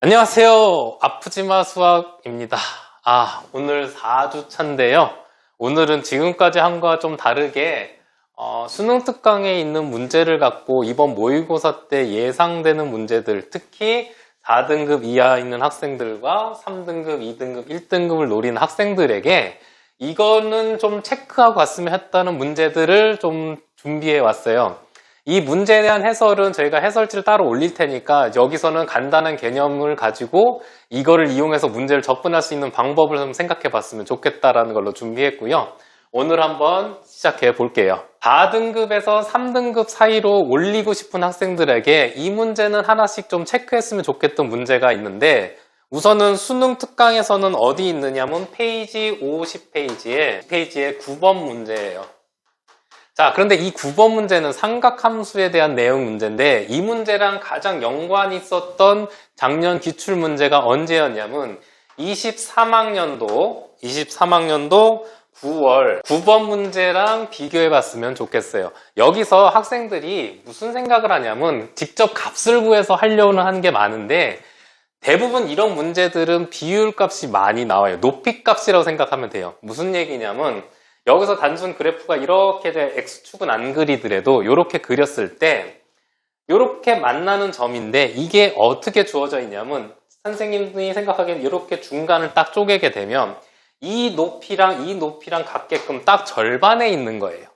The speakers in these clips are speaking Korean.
안녕하세요. 아프지마 수학입니다. 오늘 4주차인데요. 오늘은 지금까지 한 거와 좀 다르게 수능 특강에 있는 문제를 갖고 이번 모의고사 때 예상되는 문제들, 특히 4등급 이하에 있는 학생들과 3등급, 2등급, 1등급을 노리는 학생들에게 이거는 좀 체크하고 갔으면 했다는 문제들을 좀 준비해 왔어요. 이 문제에 대한 해설은 저희가 해설지를 따로 올릴 테니까 여기서는 간단한 개념을 가지고 이거를 이용해서 문제를 접근할 수 있는 방법을 좀 생각해 봤으면 좋겠다라는 걸로 준비했고요. 오늘 한번 시작해 볼게요. 4등급에서 3등급 사이로 올리고 싶은 학생들에게 이 문제는 하나씩 좀 체크했으면 좋겠던 문제가 있는데, 우선은 수능 특강에서는 어디 있느냐면 페이지 50페이지에 9번 문제예요. 자, 그런데 이 9번 문제는 삼각함수에 대한 내용 문제인데, 이 문제랑 가장 연관이 있었던 작년 기출문제가 언제였냐면 23학년도 9월 9번 문제랑 비교해 봤으면 좋겠어요. 여기서 학생들이 무슨 생각을 하냐면 직접 값을 구해서 하려는 하는 게 많은데, 대부분 이런 문제들은 비율 값이 많이 나와요. 높이 값이라고 생각하면 돼요. 무슨 얘기냐면 여기서 단순 그래프가 이렇게 X축은 안 그리더라도 이렇게 그렸을 때 이렇게 만나는 점인데, 이게 어떻게 주어져 있냐면 선생님이 생각하기엔 이렇게 중간을 딱 쪼개게 되면 이 높이랑 같게끔 딱 절반에 있는 거예요.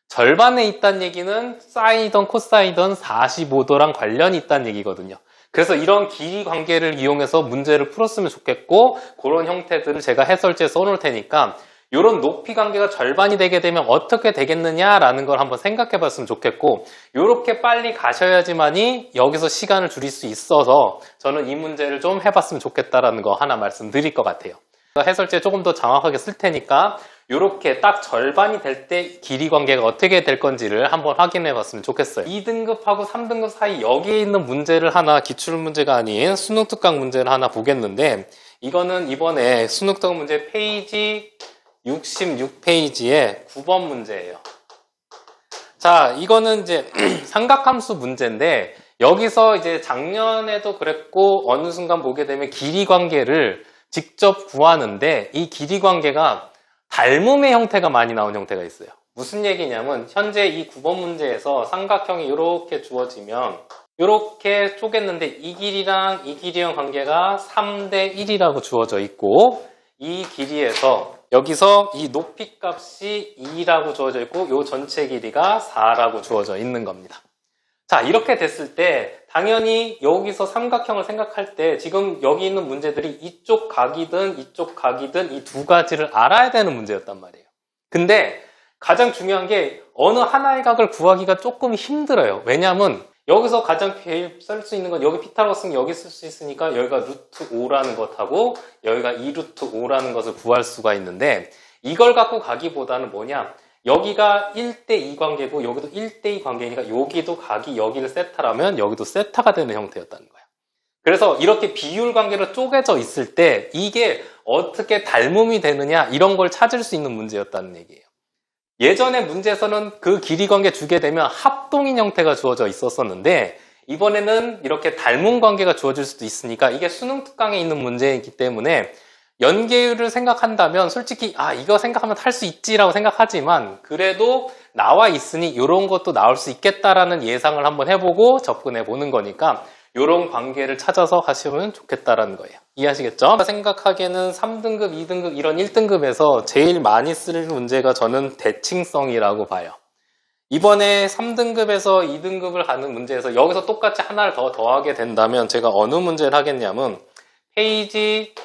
절반에 있다는 얘기는 사이든 코사이든 45도랑 관련이 있다는 얘기거든요. 그래서 이런 길이 관계를 이용해서 문제를 풀었으면 좋겠고, 그런 형태들을 제가 해설지에 써놓을 테니까 이런 높이 관계가 절반이 되게 되면 어떻게 되겠느냐라는 걸 한번 생각해 봤으면 좋겠고, 이렇게 빨리 가셔야지만이 여기서 시간을 줄일 수 있어서 저는 이 문제를 좀 해봤으면 좋겠다라는 거 하나 말씀드릴 것 같아요. 해설지에 조금 더 정확하게 쓸 테니까 이렇게 딱 절반이 될 때 길이 관계가 어떻게 될 건지를 한번 확인해 봤으면 좋겠어요. 2등급하고 3등급 사이 여기에 있는 문제를 하나, 기출문제가 아닌 수능특강 문제를 하나 보겠는데, 이거는 이번에 수능특강 문제 페이지 66페이지에 9번 문제예요. 자, 이거는 이제 삼각함수 문제인데, 여기서 이제 작년에도 그랬고 어느 순간 보게 되면 길이 관계를 직접 구하는데, 이 길이 관계가 닮음의 형태가 많이 나오는 형태가 있어요. 무슨 얘기냐면 현재 이 9번 문제에서 삼각형이 이렇게 주어지면 이렇게 쪼갰는데 이 길이랑 이 길이의 관계가 3대 1이라고 주어져 있고, 이 길이에서 여기서 이 높이 값이 2라고 주어져 있고 이 전체 길이가 4라고 주어져 있는 겁니다. 자, 이렇게 됐을 때 당연히 여기서 삼각형을 생각할 때 지금 여기 있는 문제들이 이쪽 각이든 이쪽 각이든 이 두 가지를 알아야 되는 문제였단 말이에요. 근데 가장 중요한 게 어느 하나의 각을 구하기가 조금 힘들어요. 왜냐하면 여기서 가장 쓸 수 있는 건 여기 피타고라스는 여기 쓸 수 있으니까 여기가 루트 5라는 것하고 여기가 2루트 5라는 것을 구할 수가 있는데, 이걸 갖고 가기보다는 뭐냐, 여기가 1대2 관계고 여기도 1대2 관계니까 여기도 각이 여기를 세타라면 여기도 세타가 되는 형태였다는 거예요. 그래서 이렇게 비율 관계로 쪼개져 있을 때 이게 어떻게 닮음이 되느냐, 이런 걸 찾을 수 있는 문제였다는 얘기예요. 예전에 문제에서는 그 길이 관계 주게 되면 합동인 형태가 주어져 있었었는데, 이번에는 이렇게 닮음 관계가 주어질 수도 있으니까 이게 수능 특강에 있는 문제이기 때문에 연계율을 생각한다면 솔직히 이거 생각하면 할 수 있지라고 생각하지만, 그래도 나와 있으니 이런 것도 나올 수 있겠다라는 예상을 한번 해보고 접근해 보는 거니까 이런 관계를 찾아서 가시면 좋겠다라는 거예요. 이해하시겠죠? 생각하기에는 3등급, 2등급, 이런 1등급에서 제일 많이 쓸 문제가 저는 대칭성이라고 봐요. 이번에 3등급에서 2등급을 가는 문제에서 여기서 똑같이 하나를 더 더하게 된다면 제가 어느 문제를 하겠냐면 페이지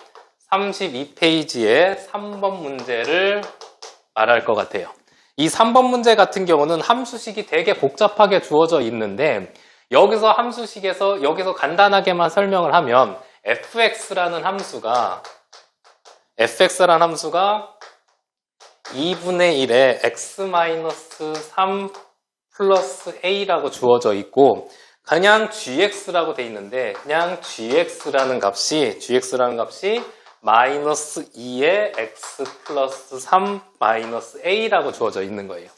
32페이지에 3번 문제를 말할 것 같아요. 이 3번 문제 같은 경우는 함수식이 되게 복잡하게 주어져 있는데, 여기서 함수식에서 여기서 간단하게만 설명을 하면 fx라는 함수가 2분의 1에 x-3 플러스 a라고 주어져 있고, 그냥 gx라고 돼 있는데 그냥 gx라는 값이 마이너스 2에 x 플러스 3 마이너스 a라고 주어져 있는 거예요.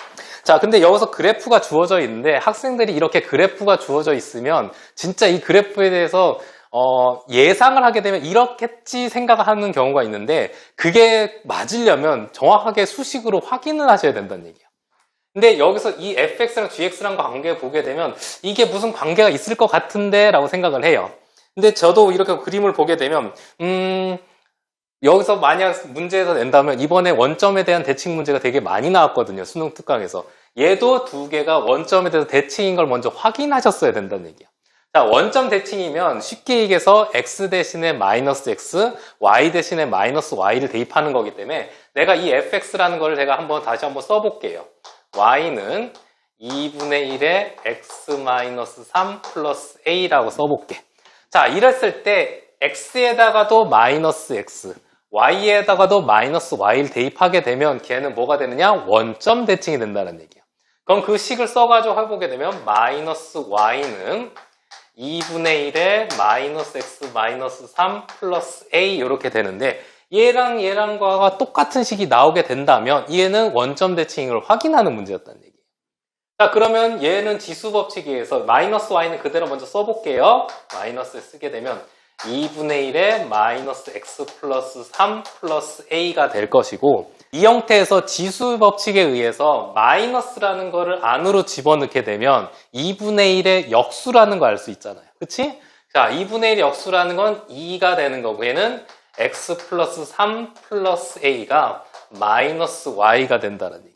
자, 근데 여기서 그래프가 주어져 있는데 학생들이 이렇게 그래프가 주어져 있으면 진짜 이 그래프에 대해서 예상을 하게 되면 이렇겠지 생각하는 경우가 있는데 그게 맞으려면 정확하게 수식으로 확인을 하셔야 된다는 얘기예요. 근데 여기서 이 fx랑 gx랑 관계 보게 되면 이게 무슨 관계가 있을 것 같은데 라고 생각을 해요. 근데 저도 이렇게 그림을 보게 되면 여기서 만약 문제에서 낸다면 이번에 원점에 대한 대칭 문제가 되게 많이 나왔거든요. 수능 특강에서. 얘도 두 개가 원점에 대해서 대칭인 걸 먼저 확인하셨어야 된다는 얘기예요. 자, 원점 대칭이면 쉽게 얘기해서 x 대신에 마이너스 x, y 대신에 마이너스 y를 대입하는 거기 때문에 내가 이 fx라는 걸 제가 다시 한번 써볼게요. y는 2분의 1의 x-3 플러스 a라고 써볼게. 자, 이랬을 때 x에다가도 마이너스 x, y에다가도 마이너스 y를 대입하게 되면 걔는 뭐가 되느냐? 원점 대칭이 된다는 얘기야. 그럼 그 식을 써가지고 해보게 되면 마이너스 y는 2분의 1에 마이너스 x 마이너스 3 플러스 a 이렇게 되는데 얘랑 얘랑과 똑같은 식이 나오게 된다면 얘는 원점 대칭인 걸 확인하는 문제였다는 얘기예요. 자, 그러면 얘는 지수 법칙에 의해서 마이너스 y는 그대로 먼저 써볼게요. 마이너스 쓰게 되면 2분의 1에 마이너스 x 플러스 3 플러스 a가 될 것이고 이 형태에서 지수 법칙에 의해서 마이너스라는 거를 안으로 집어넣게 되면 2분의 1의 역수라는 거 알 수 있잖아요. 그치? 자, 2분의 1의 역수라는 건 2가 되는 거고 얘는 x 플러스 3 플러스 a가 마이너스 y가 된다는 얘기야.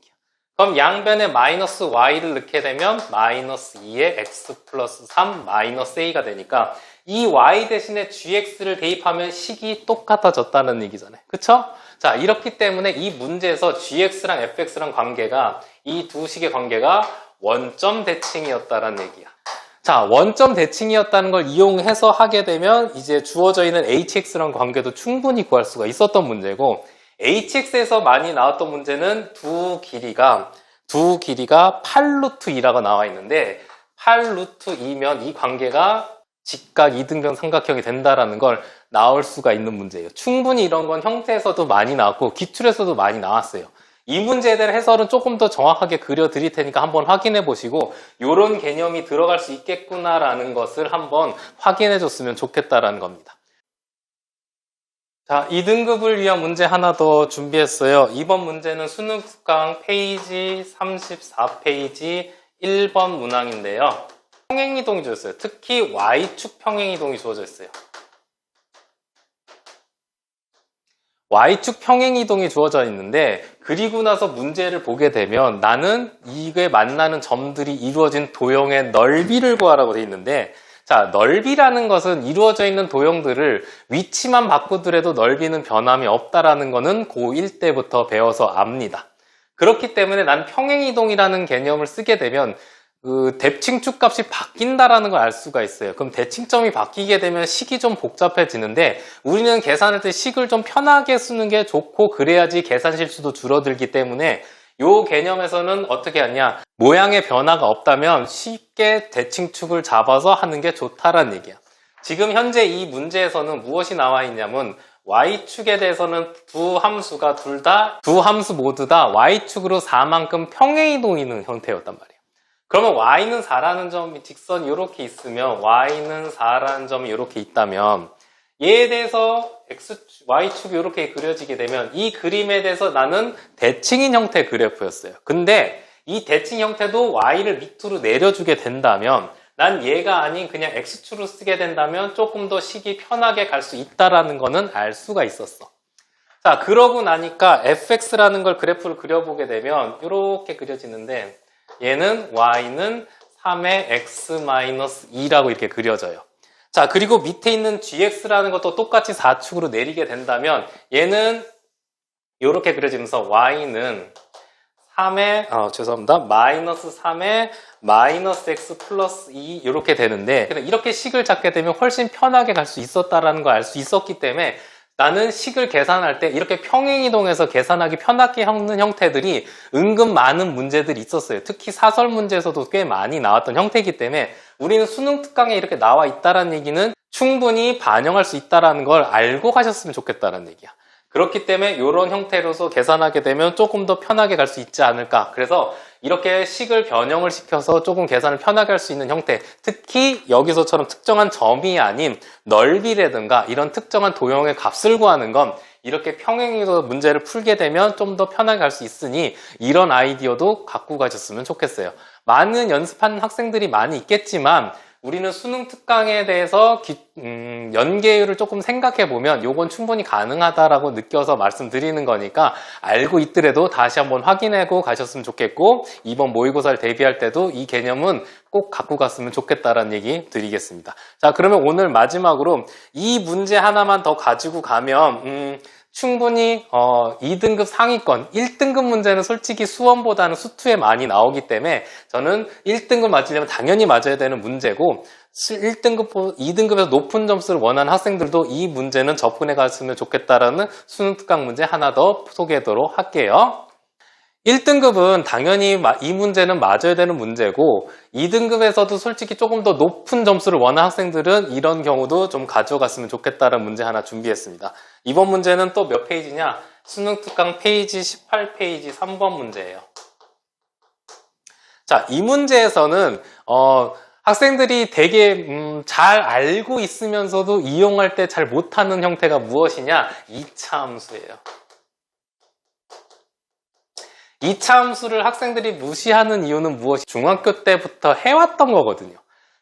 그럼 양변에 마이너스 y를 넣게 되면 마이너스 2의 x 플러스 3 마이너스 a가 되니까 이 y 대신에 gx를 대입하면 식이 똑같아졌다는 얘기잖아요. 그쵸? 자, 이렇기 때문에 이 문제에서 gx랑 fx랑 관계가 이 두 식의 관계가 원점 대칭이었다는 얘기야. 자, 원점 대칭이었다는 걸 이용해서 하게 되면 이제 주어져 있는 hx랑 관계도 충분히 구할 수가 있었던 문제고 hx에서 많이 나왔던 문제는 두 길이가 8루트 2라고 나와 있는데 8루트 2면 이 관계가 직각 이등변 삼각형이 된다라는 걸 나올 수가 있는 문제예요. 충분히 이런 건 형태에서도 많이 나왔고 기출에서도 많이 나왔어요. 이 문제에 대한 해설은 조금 더 정확하게 그려드릴 테니까 한번 확인해 보시고 이런 개념이 들어갈 수 있겠구나라는 것을 한번 확인해 줬으면 좋겠다라는 겁니다. 자, 2등급을 위한 문제 하나 더 준비했어요. 이번 문제는 수능 특강 페이지 34페이지 1번 문항인데요. 평행이동이 주어졌어요. 특히 Y축 평행이동이 주어져 있어요. Y축 평행이동이 주어져 있는데 그리고 나서 문제를 보게 되면 나는 이게 만나는 점들이 이루어진 도형의 넓이를 구하라고 돼 있는데 자, 넓이라는 것은 이루어져 있는 도형들을 위치만 바꾸더라도 넓이는 변함이 없다라는 거는 고1 때부터 배워서 압니다. 그렇기 때문에 난 평행이동이라는 개념을 쓰게 되면 대칭축 값이 바뀐다라는 걸 알 수가 있어요. 그럼 대칭점이 바뀌게 되면 식이 좀 복잡해지는데 우리는 계산할 때 식을 좀 편하게 쓰는 게 좋고 그래야지 계산 실수도 줄어들기 때문에 이 개념에서는 어떻게 하냐, 모양의 변화가 없다면 쉽게 대칭축을 잡아서 하는 게 좋다라는 얘기야. 지금 현재 이 문제에서는 무엇이 나와 있냐면 Y축에 대해서는 두 함수 모두 다 Y축으로 4만큼 평행이동이는 형태였단 말이에요. 그러면 Y는 4라는 점이 직선이 이렇게 있으면 Y는 4라는 점이 이렇게 있다면 얘에 대해서 Y축이 이렇게 그려지게 되면 이 그림에 대해서 나는 대칭인 형태의 그래프였어요. 근데 이 대칭 형태도 Y를 밑으로 내려주게 된다면 난 얘가 아닌 그냥 X축으로 쓰게 된다면 조금 더 식이 편하게 갈 수 있다라는 거는 알 수가 있었어. 자, 그러고 나니까 fx라는 걸 그래프를 그려보게 되면 이렇게 그려지는데 얘는 Y는 3의 x-2라고 이렇게 그려져요. 자, 그리고 밑에 있는 gx라는 것도 똑같이 4축으로 내리게 된다면 얘는 이렇게 그려지면서 y는 3의 마이너스 3의 마이너스 x 플러스 2 이렇게 되는데 이렇게 식을 잡게 되면 훨씬 편하게 갈 수 있었다라는 걸 알 수 있었기 때문에 나는 식을 계산할 때 이렇게 평행이동해서 계산하기 편하게 하는 형태들이 은근 많은 문제들이 있었어요. 특히 사설 문제에서도 꽤 많이 나왔던 형태이기 때문에 우리는 수능 특강에 이렇게 나와 있다는 얘기는 충분히 반영할 수 있다는 걸 알고 가셨으면 좋겠다는 얘기야. 그렇기 때문에 이런 형태로서 계산하게 되면 조금 더 편하게 갈 수 있지 않을까. 그래서 이렇게 식을 변형을 시켜서 조금 계산을 편하게 할 수 있는 형태, 특히 여기서처럼 특정한 점이 아닌 넓이라든가 이런 특정한 도형의 값을 구하는 건 이렇게 평행이도 문제를 풀게 되면 좀 더 편하게 할 수 있으니 이런 아이디어도 갖고 가셨으면 좋겠어요. 많은 연습하는 학생들이 많이 있겠지만 우리는 수능 특강에 대해서 연계율을 조금 생각해 보면 요건 충분히 가능하다라고 느껴서 말씀드리는 거니까 알고 있더라도 다시 한번 확인하고 가셨으면 좋겠고 이번 모의고사를 대비할 때도 이 개념은 꼭 갖고 갔으면 좋겠다라는 얘기 드리겠습니다. 자, 그러면 오늘 마지막으로 이 문제 하나만 더 가지고 가면 충분히 2등급 상위권, 1등급 문제는 솔직히 수원보다는 수투에 많이 나오기 때문에 저는 1등급 맞으려면 당연히 맞아야 되는 문제고 1등급, 2등급에서 높은 점수를 원하는 학생들도 이 문제는 접근해 갔으면 좋겠다라는 수능 특강 문제 하나 더 소개하도록 할게요. 1등급은 당연히 이 문제는 맞아야 되는 문제고 2등급에서도 솔직히 조금 더 높은 점수를 원하는 학생들은 이런 경우도 좀 가져갔으면 좋겠다는 문제 하나 준비했습니다. 이번 문제는 또 몇 페이지냐? 수능 특강 페이지 18페이지 3번 문제예요. 자, 이 문제에서는 학생들이 되게 잘 알고 있으면서도 이용할 때 잘 못하는 형태가 무엇이냐? 2차 함수예요. 2차 함수를 학생들이 무시하는 이유는 무엇이? 중학교 때부터 해왔던 거거든요.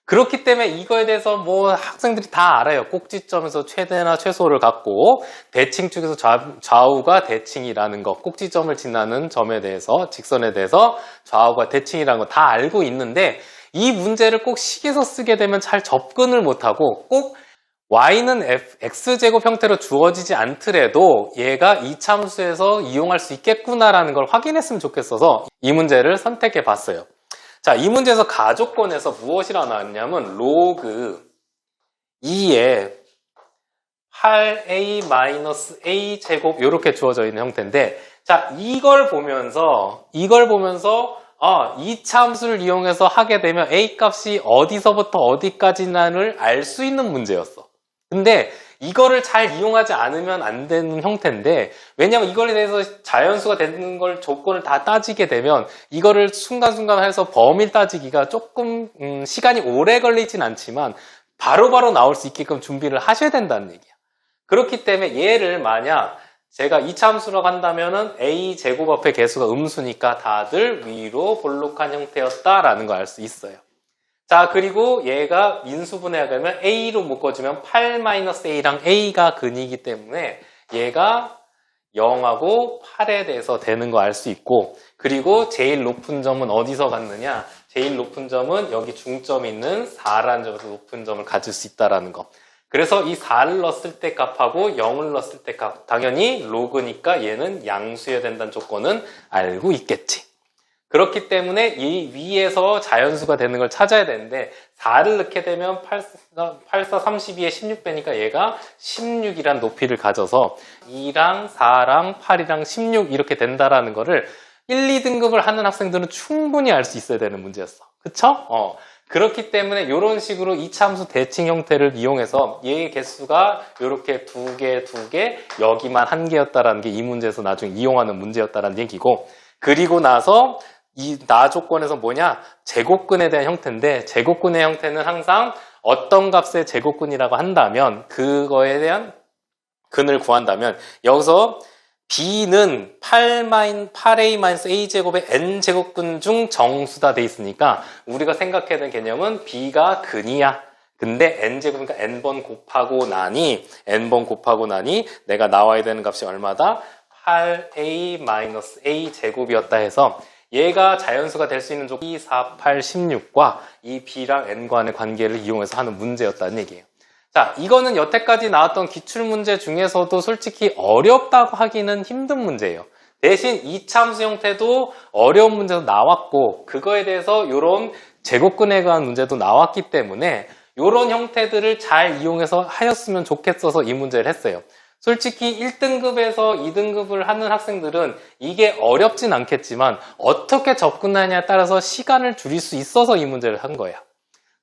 그렇기 때문에 이거에 대해서 뭐 학생들이 다 알아요. 꼭지점에서 최대나 최소를 갖고 대칭 쪽에서 좌우가 대칭이라는 거, 꼭지점을 지나는 점에 대해서, 직선에 대해서 좌우가 대칭이라는 거 다 알고 있는데 이 문제를 꼭 식에서 쓰게 되면 잘 접근을 못하고 꼭 y는 x제곱 형태로 주어지지 않더라도 얘가 이참수에서 이용할 수 있겠구나라는 걸 확인했으면 좋겠어서 이 문제를 선택해 봤어요. 자, 이 문제에서 가조건에서 무엇이라 나왔냐면 로그 2에 8a-a 제곱 이렇게 주어져 있는 형태인데 자, 이걸 보면서 이참수를 이용해서 하게 되면 a 값이 어디서부터 어디까지나를 알 수 있는 문제였어. 근데 이거를 잘 이용하지 않으면 안 되는 형태인데 왜냐면 이거에 대해서 자연수가 되는 걸 조건을 다 따지게 되면 이거를 순간순간 해서 범위를 따지기가 조금 시간이 오래 걸리진 않지만 바로바로 나올 수 있게끔 준비를 하셔야 된다는 얘기야. 그렇기 때문에 얘를 만약 제가 2차 함수라고 한다면은 a 제곱 앞에 개수가 음수니까 다들 위로 볼록한 형태였다라는 걸 알 수 있어요. 자, 그리고 얘가 인수분해하면 a로 묶어주면 8-a랑 a가 근이기 때문에 얘가 0하고 8에 대해서 되는 거 알 수 있고 그리고 제일 높은 점은 어디서 갖느냐? 제일 높은 점은 여기 중점이 있는 4라는 점에서 높은 점을 가질 수 있다는 거. 그래서 이 4를 넣었을 때 값하고 0을 넣었을 때 값 당연히 로그니까 얘는 양수여야 된다는 조건은 알고 있겠지. 그렇기 때문에 이 위에서 자연수가 되는 걸 찾아야 되는데 4를 넣게 되면 8, 4, 32에 16 빼니까 얘가 16이란 높이를 가져서 2랑 4랑 8이랑 16 이렇게 된다라는 거를 1, 2등급을 하는 학생들은 충분히 알 수 있어야 되는 문제였어. 그쵸? 그렇기 때문에 이런 식으로 2차 함수 대칭 형태를 이용해서 얘의 개수가 이렇게 두 개, 여기만 한 개였다라는 게 이 문제에서 나중에 이용하는 문제였다라는 얘기고 그리고 나서 이 나 조건에서 뭐냐? 제곱근에 대한 형태인데 제곱근의 형태는 항상 어떤 값의 제곱근이라고 한다면 그거에 대한 근을 구한다면 여기서 b는 8a-a 제곱의 n제곱근 중 정수다 돼 있으니까 우리가 생각해야 되는 개념은 b가 근이야. 근데 n제곱이니까 n번 곱하고 나니 내가 나와야 되는 값이 얼마다? 8a-a 제곱이었다 해서 얘가 자연수가 될 수 있는 조건 2, 4, 8, 16과 이 b랑 n 간의 관계를 이용해서 하는 문제였다는 얘기예요. 자, 이거는 여태까지 나왔던 기출문제 중에서도 솔직히 어렵다고 하기는 힘든 문제예요. 대신 이참수 형태도 어려운 문제도 나왔고 그거에 대해서 이런 제곱근에 관한 문제도 나왔기 때문에 이런 형태들을 잘 이용해서 하였으면 좋겠어서 이 문제를 했어요. 솔직히 1등급에서 2등급을 하는 학생들은 이게 어렵진 않겠지만 어떻게 접근하냐에 따라서 시간을 줄일 수 있어서 이 문제를 한 거야.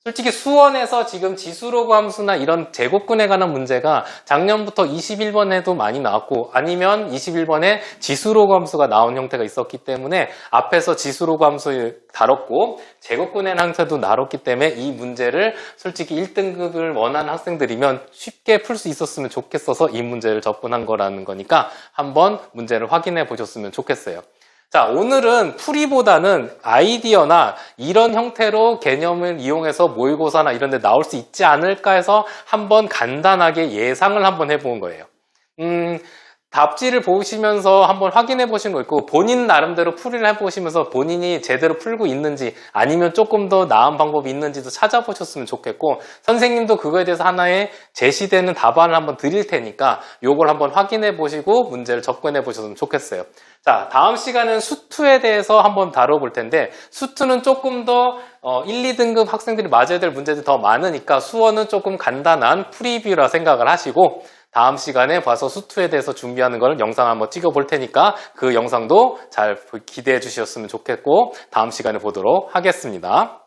솔직히 수원에서 지금 지수로그 함수나 이런 제곱근에 관한 문제가 작년부터 21번에도 많이 나왔고 아니면 21번에 지수로그 함수가 나온 형태가 있었기 때문에 앞에서 지수로그 함수 다뤘고 제곱근의 형태도 다뤘기 때문에 이 문제를 솔직히 1등급을 원하는 학생들이면 쉽게 풀 수 있었으면 좋겠어서 이 문제를 접근한 거라는 거니까 한번 문제를 확인해 보셨으면 좋겠어요. 자, 오늘은 풀이보다는 아이디어나 이런 형태로 개념을 이용해서 모의고사나 이런 데 나올 수 있지 않을까 해서 한번 간단하게 예상을 한번 해본 거예요. 답지를 보시면서 한번 확인해 보신 거 있고 본인 나름대로 풀이를 해보시면서 본인이 제대로 풀고 있는지 아니면 조금 더 나은 방법이 있는지도 찾아보셨으면 좋겠고 선생님도 그거에 대해서 하나의 제시되는 답안을 한번 드릴 테니까 요걸 한번 확인해 보시고 문제를 접근해 보셨으면 좋겠어요. 자, 다음 시간은 수투에 대해서 한번 다뤄볼 텐데 수투는 조금 더 1, 2등급 학생들이 맞아야 될 문제들이 더 많으니까 수어는 조금 간단한 프리뷰라 생각을 하시고 다음 시간에 봐서 수투에 대해서 준비하는 걸 영상 한번 찍어 볼 테니까 그 영상도 잘 기대해 주셨으면 좋겠고 다음 시간에 보도록 하겠습니다.